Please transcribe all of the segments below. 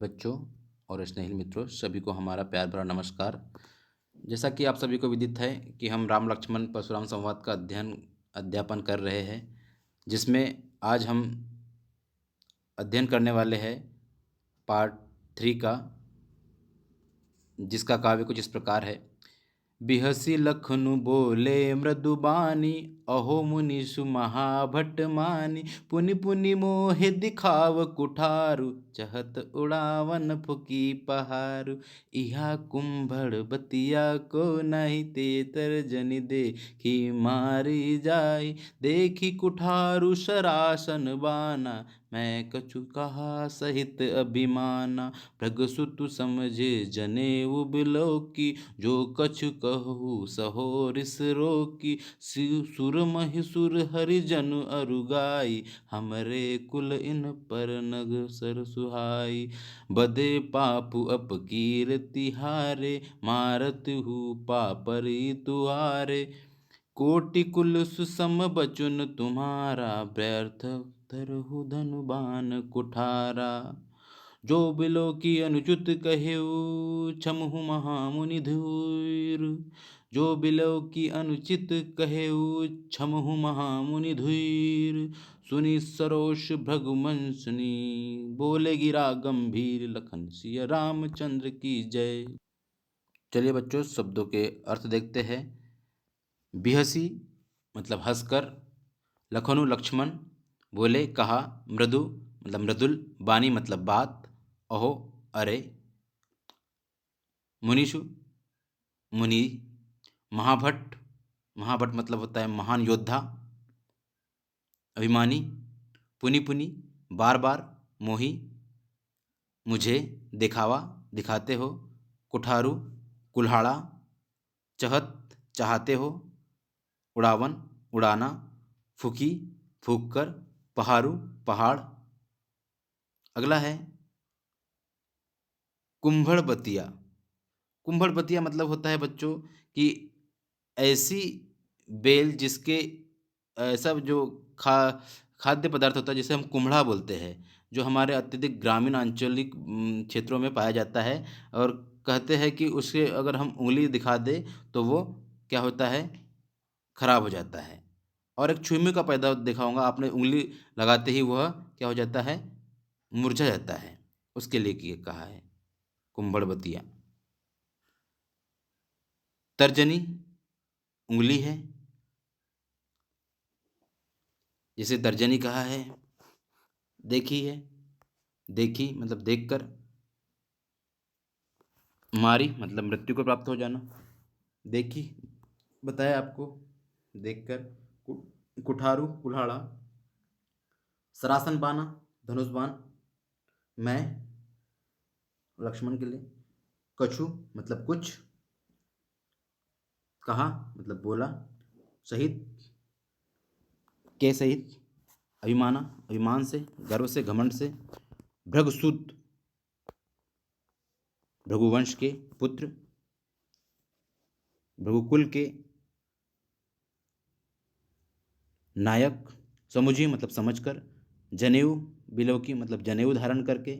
बच्चों और स्नेहिल मित्रों, सभी को हमारा प्यार भरा नमस्कार। जैसा कि आप सभी को विदित है कि हम राम लक्ष्मण परशुराम संवाद का अध्यापन कर रहे हैं, जिसमें आज हम अध्ययन करने वाले हैं पार्ट 3 का, जिसका काव्य कुछ इस प्रकार है। बिहसी लखनु बोले मृदुबानी, अहो मुनिषु महाभट मानी। पुनि पुनि मोहे दिखाव कुठारु, चहत उड़ावन फुकी पहारु। इहा कुंभड़ बतिया को नहीं, तेतर जनि देखी मारी जाई। देखी कुठारु सरासन बाना, मैं कछु कहा सहित अभिमाना। भृगसुत समझे जनेऊ बिलोकी, जो कछु कहु सहो रिस रोकी। सुर महिसुर हरिजन अरुगाई, हमरे कुल इन पर नग सर सुहाई। बदे पापु अपकीर्ति हारे, मारत हु पापरी तुआरे। कोटि कुल सुसम बचुन तुम्हारा, व्यर्थ धरहु धनु बान कुठारा। जो बिलो की अनुचित कहेऊ, क्षमहु महामुनि धुर। जो बिलो की अनुचित कहेऊ, क्षमहु महामुनि धुर। सुनि सरोष भृगुवंशनी, बोले गिरा गंभीर लखन सिया रामचंद्र की जय। चलिए बच्चों, शब्दों के अर्थ देखते हैं। बिहसी मतलब हंसकर, लखनु लक्ष्मण, बोले कहा, मृदु मतलब मृदुल, बानी मतलब बात, अहो अरे, मुनीषु मुनि, महाभट, महाभट मतलब होता है महान योद्धा, अभिमानी, पुनि पुनि बार बार, मोही मुझे, दिखावा दिखाते हो, कुठारू कुल्हाड़ा, चहत चाहते हो, उड़ावन उड़ाना, फूकी फूक कर, पहाड़ू पहाड़। अगला है कुंभड़ बतिया। कुंभड़ बतिया मतलब होता है बच्चों कि ऐसी बेल जिसके ऐसा जो खाद्य पदार्थ होता है जिसे हम कुम्हड़ा बोलते हैं, जो हमारे अत्यधिक ग्रामीण आंचलिक क्षेत्रों में पाया जाता है। और कहते हैं कि उसे अगर हम उंगली दिखा दें तो वो क्या होता है, खराब हो जाता है। और एक छुईमे का पैदा दिखाऊंगा, आपने उंगली लगाते ही वह क्या हो जाता है, मुरझा जाता है। उसके लिए ये कहा है कुंभड़ बतिया। तर्जनी उंगली है, जिसे तर्जनी कहा है। देखी है, देखी मतलब देखकर। मारी मतलब मृत्यु को प्राप्त हो जाना। देखी बताया आपको, देखकर। कुठारू कुल्हाड़ा। सरासन बाना धनुष बाण, मैं लक्ष्मण के लिए। कछु मतलब कुछ, कहा मतलब बोला, सहित के सहित, अभिमाना अभिमान से, गर्व से, घमंड से। भृगसुत भृगुवंश के पुत्र, भृगुकुल के नायक। समुझी मतलब समझकर। जनेऊ बिलौकी मतलब जनेऊ धारण करके।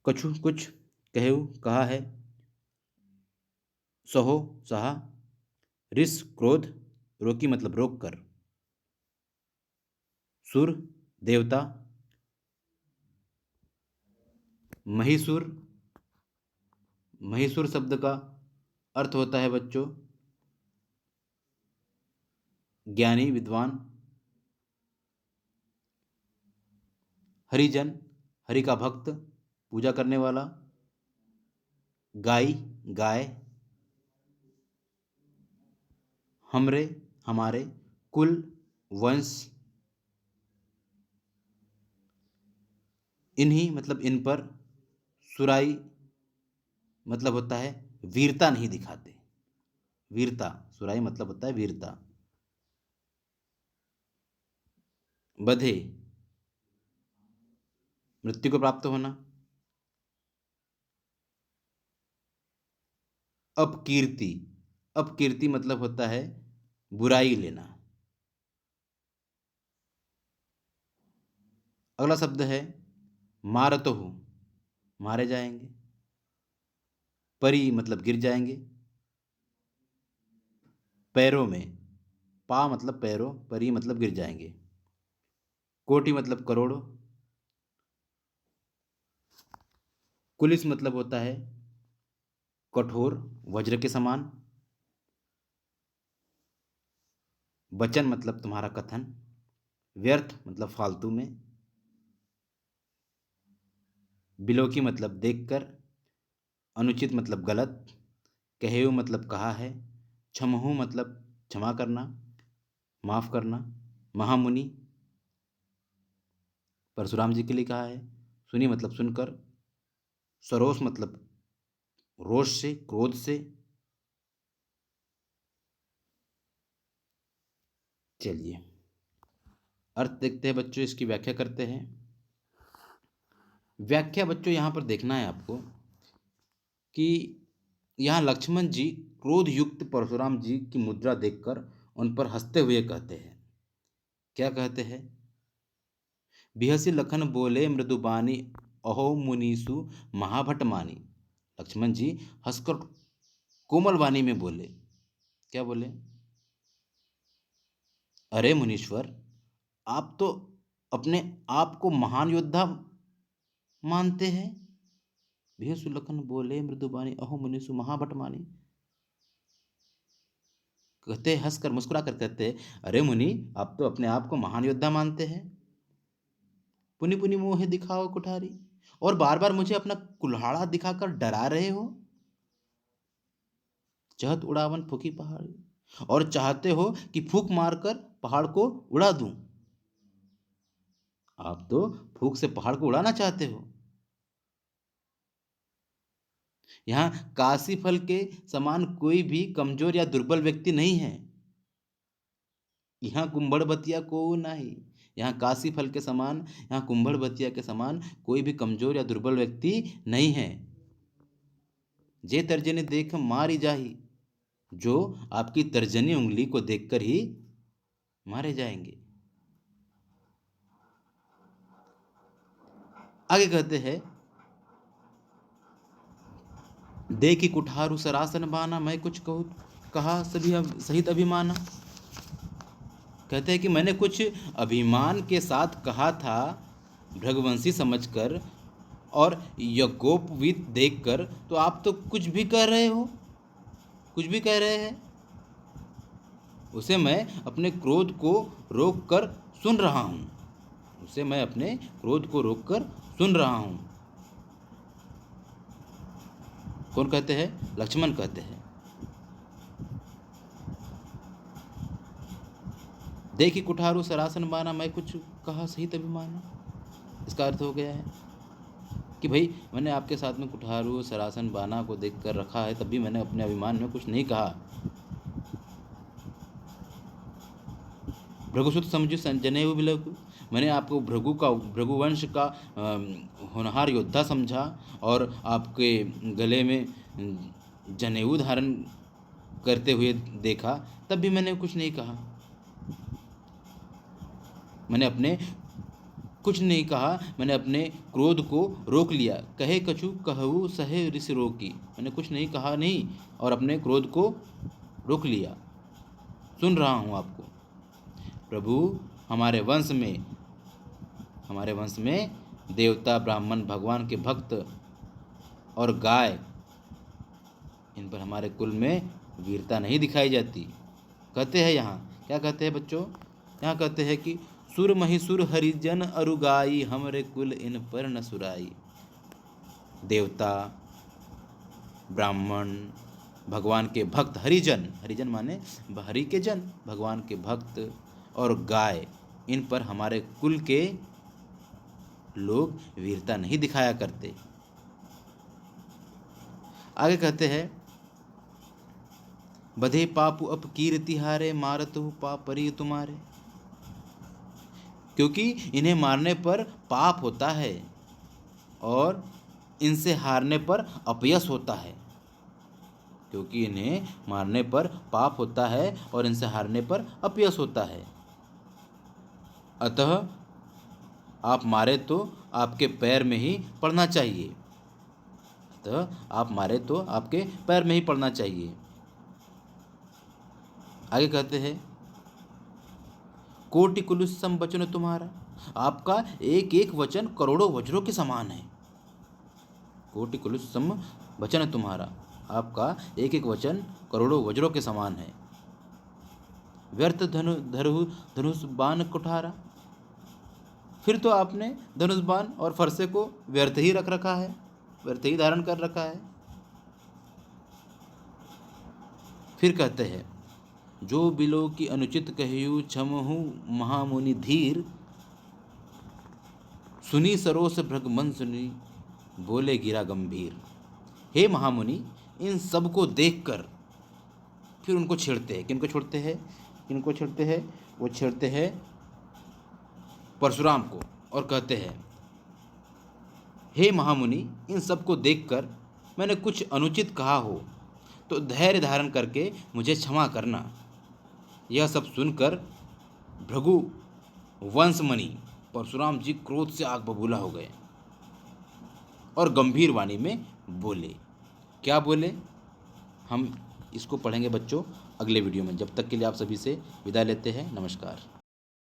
कछु कुछ, कहेऊ कहा है, सहो सहा। रिस क्रोध, रोकी मतलब रोक कर। सुर देवता। महिषुर, महिषुर शब्द का अर्थ होता है बच्चों ज्ञानी विद्वान। हरिजन, हरि का भक्त, पूजा करने वाला। गाय गाय। हमरे हमारे। कुल वंश। इन्हीं मतलब इन पर। सुराई मतलब होता है वीरता नहीं दिखाते। वीरता, सुराई मतलब होता है वीरता। बधे मृत्यु को प्राप्त होना। अपकीर्ति, अपकीर्ति मतलब होता है बुराई लेना। अगला शब्द है मारतहु, मारे जाएंगे। परी मतलब गिर जाएंगे। पैरों में, पा मतलब पैरों, परी मतलब गिर जाएंगे। कोटि मतलब करोड़ों। कुलिस मतलब होता है कठोर, वज्र के समान। वचन मतलब तुम्हारा कथन। व्यर्थ मतलब फालतू में। बिलोकी मतलब देखकर। अनुचित मतलब गलत। कहेऊ मतलब कहा है। क्षमहु मतलब क्षमा करना, माफ करना। महामुनि परशुराम जी के लिए कहा है। सुनी मतलब सुनकर। सरोष मतलब रोष से, क्रोध से। चलिए अर्थ देखते हैं बच्चों, इसकी व्याख्या करते हैं। व्याख्या बच्चों यहाँ पर देखना है आपको कि यहाँ लक्ष्मण जी क्रोध युक्त परशुराम जी की मुद्रा देखकर उन पर हंसते हुए कहते हैं। क्या कहते हैं? बिहसी लखन बोले मृदुबानी, अहो मुनीसु महाभट मानी। लक्ष्मण जी हंसकर कोमल वाणी में बोले। क्या बोले? अरे मुनीश्वर, आप तो अपने आप को महान योद्धा मानते हैं। बिहसु लखन बोले मृदुबानी, अहो मुनीसु महाभट मानी। कहते हंसकर मुस्कुरा कर कहते, अरे मुनि, आप तो अपने आप को महान योद्धा मानते हैं। पुनि पुनि मोहे दिखाओ कुठारी, और बार बार मुझे अपना कुल्हाड़ा दिखाकर डरा रहे हो। चहत उड़ावन फूकी पहाड़ी, और चाहते हो कि फूक मारकर पहाड़ को उड़ा दूं। आप तो फूक से पहाड़ को उड़ाना चाहते हो। यहां काशी फल के समान कोई भी कमजोर या दुर्बल व्यक्ति नहीं है। यहाँ कुंभड़बतिया को नहीं। यहाँ काशी फल के समान, यहाँ कुंभड़बतिया के समान कोई भी कमजोर या दुर्बल व्यक्ति नहीं है। जे तर्जनी देख मारी जाही, जो आपकी तर्जनी उंगली को देखकर ही मारे जाएंगे। आगे कहते हैं, देखी कुठारु सरासन बाना, मैं कुछ कहूँ कहा सभी सहित अभिमाना। कहते हैं कि मैंने कुछ अभिमान के साथ कहा था, भृगवंशी समझकर और यज्ञोपवीत देखकर, तो आप तो कुछ भी कह रहे हो, कुछ भी कह रहे हैं। उसे मैं अपने क्रोध को रोक कर सुन रहा हूँ, उसे मैं अपने क्रोध को रोक कर सुन रहा हूँ। कौन कहते हैं? लक्ष्मण कहते हैं। देखी कुठारू सरासन बाना, मैं कुछ कहा सहित अभिमाना। इसका अर्थ हो गया है कि भाई मैंने आपके साथ में कुठारू सरासन बाना को देख कर रखा है, तब भी मैंने अपने अभिमान में कुछ नहीं कहा। भृगुसुत समझु जनेऊ बिलकु, मैंने आपको भृगुवंश का होनहार योद्धा समझा और आपके गले में जनेऊ धारण करते हुए देखा, तब भी मैंने कुछ नहीं कहा। मैंने अपने क्रोध को रोक लिया। कहे कछु कहू सहे ऋषि रोकी, मैंने कुछ नहीं कहा नहीं और अपने क्रोध को रोक लिया। सुन रहा हूँ आपको। प्रभु, हमारे वंश में देवता, ब्राह्मण, भगवान के भक्त और गाय, इन पर हमारे कुल में वीरता नहीं दिखाई जाती। कहते हैं यहाँ, क्या कहते हैं बच्चों? यहाँ कहते हैं कि सुर महिसुर हरिजन अरुगाई, हमरे कुल इन पर न सुराई। देवता, ब्राह्मण, भगवान के भक्त, हरिजन माने हरि के जन, भगवान के भक्त और गाय, इन पर हमारे कुल के लोग वीरता नहीं दिखाया करते। आगे कहते हैं, बधे पापु अप कीर्ति हारे, मारतु पाप परी तुम्हारे। क्योंकि इन्हें मारने पर पाप होता है और इनसे हारने पर अपयश होता है। क्योंकि इन्हें मारने पर पाप होता है और इनसे हारने पर अपयश होता है। अतः आप मारे तो आपके पैर में ही पड़ना चाहिए। तो आप मारे तो आपके पैर में ही पड़ना चाहिए। आगे कहते हैं, कोटि कुलुस्सम वचन तुम्हारा, आपका एक एक वचन करोड़ों वज्रों के समान है। कोटि कुलुस्सम वचन तुम्हारा, आपका एक एक वचन करोड़ों वज्रों के समान है। व्यर्थ धनुष बाण कुठारा, फिर तो आपने धनुष बाण और फरसे को व्यर्थ ही रख रखा है, व्यर्थ ही धारण कर रखा है। फिर कहते हैं, जो बिलो की अनुचित कहियु क्षमहु महामुनि धीर, सुनी सरोस भृग मन सुनी बोले गिरा गंभीर। हे महामुनि, इन सब को देखकर फिर उनको छेड़ते हैं। किनको छेड़ते हैं? किनको छेड़ते हैं? वो छेड़ते हैं परशुराम को और कहते हैं, हे महामुनि, इन सब को देखकर मैंने कुछ अनुचित कहा हो तो धैर्य धारण करके मुझे क्षमा करना। यह सब सुनकर भृगु वंशमणि परशुराम जी क्रोध से आग बबूला हो गए और गंभीर वाणी में बोले। क्या बोले? हम इसको पढ़ेंगे बच्चों अगले वीडियो में। जब तक के लिए आप सभी से विदा लेते हैं। नमस्कार।